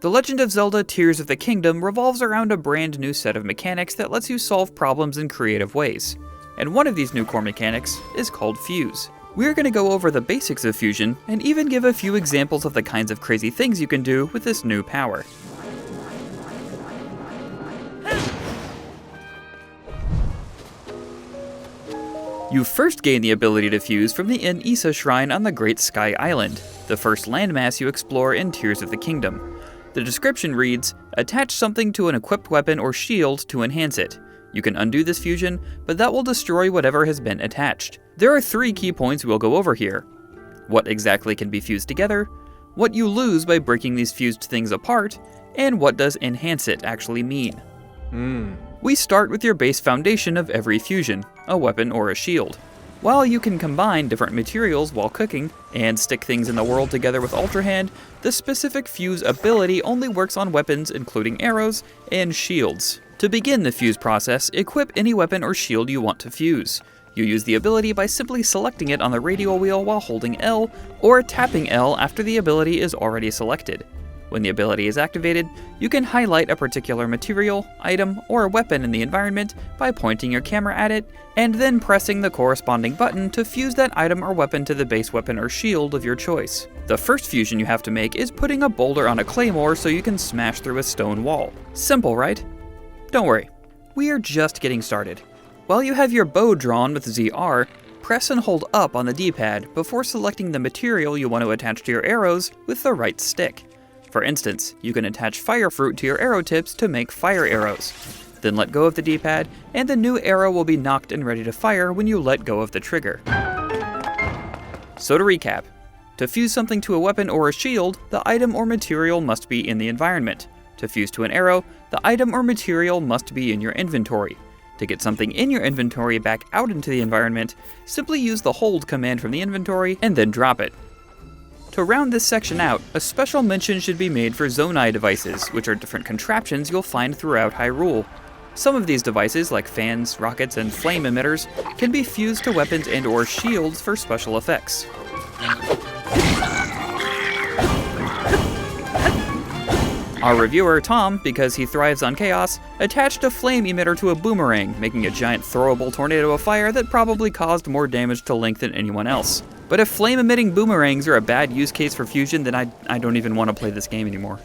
The Legend of Zelda Tears of the Kingdom revolves around a brand new set of mechanics that lets you solve problems in creative ways. And one of these new core mechanics is called Fuse. We're going to go over the basics of fusion, and even give a few examples of the kinds of crazy things you can do with this new power. You first gain the ability to fuse from the Isa Shrine on the Great Sky Island, the first landmass you explore in Tears of the Kingdom. The description reads, attach something to an equipped weapon or shield to enhance it. You can undo this fusion, but that will destroy whatever has been attached. There are 3 key points we'll go over here. What exactly can be fused together, what you lose by breaking these fused things apart, and what does enhance it actually mean. We start with your base foundation of every fusion, a weapon or a shield. While you can combine different materials while cooking, and stick things in the world together with Ultra Hand, the specific fuse ability only works on weapons including arrows and shields. To begin the fuse process, equip any weapon or shield you want to fuse. You use the ability by simply selecting it on the radial wheel while holding L, or tapping L after the ability is already selected. When the ability is activated, you can highlight a particular material, item, or weapon in the environment by pointing your camera at it, and then pressing the corresponding button to fuse that item or weapon to the base weapon or shield of your choice. The first fusion you have to make is putting a boulder on a claymore so you can smash through a stone wall. Simple, right? Don't worry, we are just getting started. While you have your bow drawn with ZR, press and hold up on the D-pad before selecting the material you want to attach to your arrows with the right stick. For instance, you can attach fire fruit to your arrow tips to make fire arrows. Then let go of the D-pad, and the new arrow will be knocked and ready to fire when you let go of the trigger. So to recap, to fuse something to a weapon or a shield, the item or material must be in the environment. To fuse to an arrow, the item or material must be in your inventory. To get something in your inventory back out into the environment, simply use the hold command from the inventory and then drop it. To round this section out, a special mention should be made for Zonai devices, which are different contraptions you'll find throughout Hyrule. Some of these devices, like fans, rockets, and flame emitters, can be fused to weapons and or shields for special effects. Our reviewer, Tom, because he thrives on chaos, attached a flame emitter to a boomerang, making a giant throwable tornado of fire that probably caused more damage to Link than anyone else. But if flame-emitting boomerangs are a bad use case for fusion, then I don't even want to play this game anymore.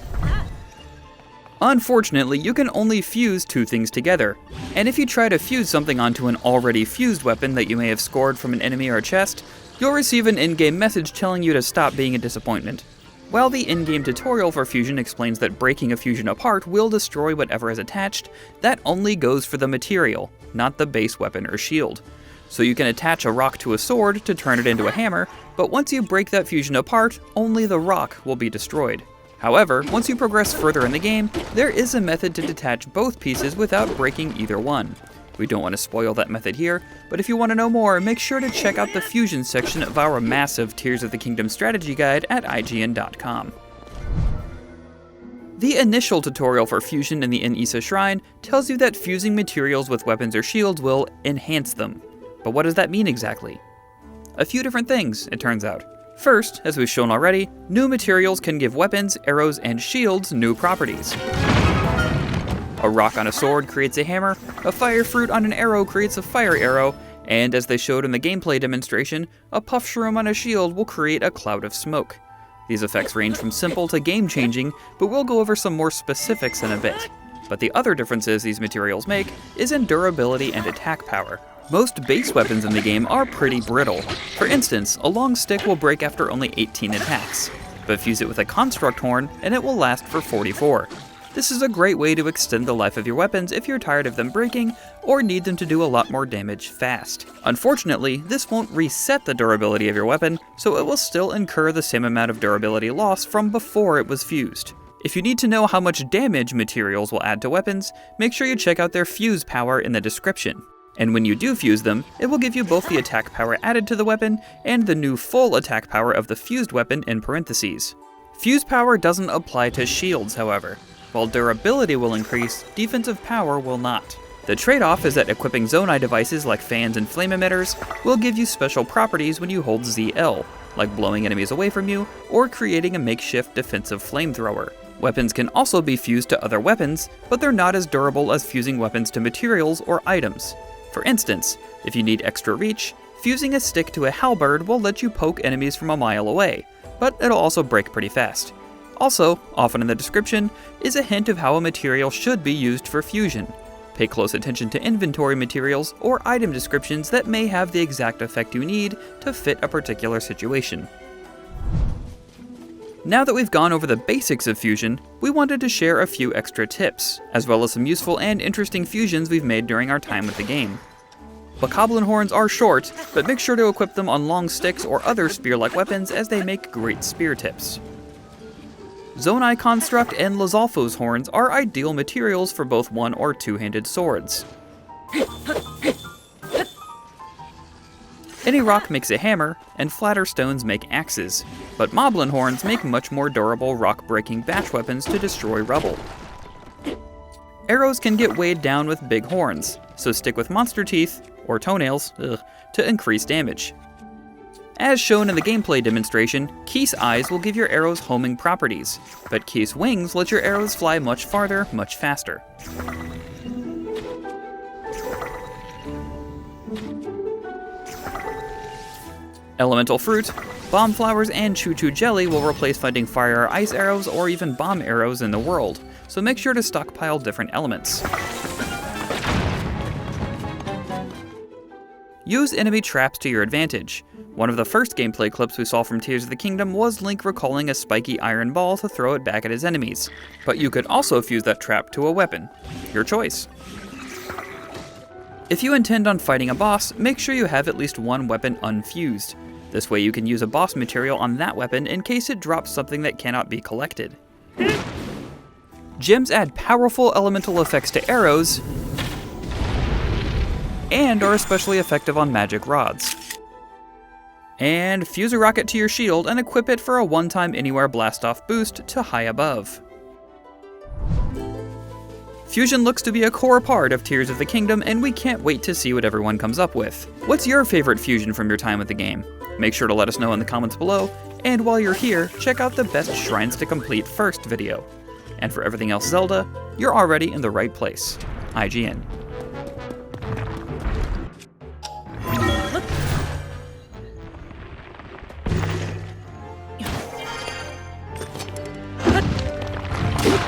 Unfortunately, you can only fuse 2 things together, and if you try to fuse something onto an already fused weapon that you may have scored from an enemy or a chest, you'll receive an in-game message telling you to stop being a disappointment. While the in-game tutorial for fusion explains that breaking a fusion apart will destroy whatever is attached, that only goes for the material, not the base weapon or shield. So you can attach a rock to a sword to turn it into a hammer, but once you break that fusion apart, only the rock will be destroyed. However, once you progress further in the game, there is a method to detach both pieces without breaking either one. We don't want to spoil that method here, but if you want to know more, make sure to check out the fusion section of our massive Tears of the Kingdom strategy guide at IGN.com. The initial tutorial for fusion in the Isa Shrine tells you that fusing materials with weapons or shields will enhance them. But what does that mean exactly? A few different things, it turns out. First, as we've shown already, new materials can give weapons, arrows, and shields new properties. A rock on a sword creates a hammer, a fire fruit on an arrow creates a fire arrow, and as they showed in the gameplay demonstration, a puff shroom on a shield will create a cloud of smoke. These effects range from simple to game-changing, but we'll go over some more specifics in a bit. But the other differences these materials make is in durability and attack power. Most base weapons in the game are pretty brittle. For instance, a long stick will break after only 18 attacks, but fuse it with a construct horn and it will last for 44. This is a great way to extend the life of your weapons if you're tired of them breaking or need them to do a lot more damage fast. Unfortunately, this won't reset the durability of your weapon, so it will still incur the same amount of durability loss from before it was fused. If you need to know how much damage materials will add to weapons, make sure you check out their fuse power in the description. And when you do fuse them, it will give you both the attack power added to the weapon and the new full attack power of the fused weapon in parentheses. Fuse power doesn't apply to shields, however. While durability will increase, defensive power will not. The trade-off is that equipping Zonai devices like fans and flame emitters will give you special properties when you hold ZL, like blowing enemies away from you or creating a makeshift defensive flamethrower. Weapons can also be fused to other weapons, but they're not as durable as fusing weapons to materials or items. For instance, if you need extra reach, fusing a stick to a halberd will let you poke enemies from a mile away, but it'll also break pretty fast. Also, often in the description, is a hint of how a material should be used for fusion. Pay close attention to inventory materials or item descriptions that may have the exact effect you need to fit a particular situation. Now that we've gone over the basics of fusion, we wanted to share a few extra tips, as well as some useful and interesting fusions we've made during our time with the game. Bokoblin horns are short, but make sure to equip them on long sticks or other spear-like weapons as they make great spear tips. Zonai Construct and Lizalfo's horns are ideal materials for both one- or two-handed swords. Any rock makes a hammer, and flatter stones make axes, but Moblin horns make much more durable rock-breaking batch weapons to destroy rubble. Arrows can get weighed down with big horns, so stick with monster teeth, or toenails, to increase damage. As shown in the gameplay demonstration, Keese eyes will give your arrows homing properties, but Keese wings let your arrows fly much farther, much faster. Elemental fruit, bomb flowers, and choo-choo jelly will replace finding fire or ice arrows or even bomb arrows in the world, so make sure to stockpile different elements. Use enemy traps to your advantage. One of the first gameplay clips we saw from Tears of the Kingdom was Link recalling a spiky iron ball to throw it back at his enemies, but you could also fuse that trap to a weapon. Your choice. If you intend on fighting a boss, make sure you have at least one weapon unfused. This way you can use a boss material on that weapon in case it drops something that cannot be collected. Gems add powerful elemental effects to arrows, and are especially effective on magic rods. And fuse a rocket to your shield and equip it for a one-time anywhere blast-off boost to high above. Fusion looks to be a core part of Tears of the Kingdom, and we can't wait to see what everyone comes up with. What's your favorite fusion from your time with the game? Make sure to let us know in the comments below, and while you're here, check out the Best Shrines to Complete First video. And for everything else Zelda, you're already in the right place. IGN. Huh?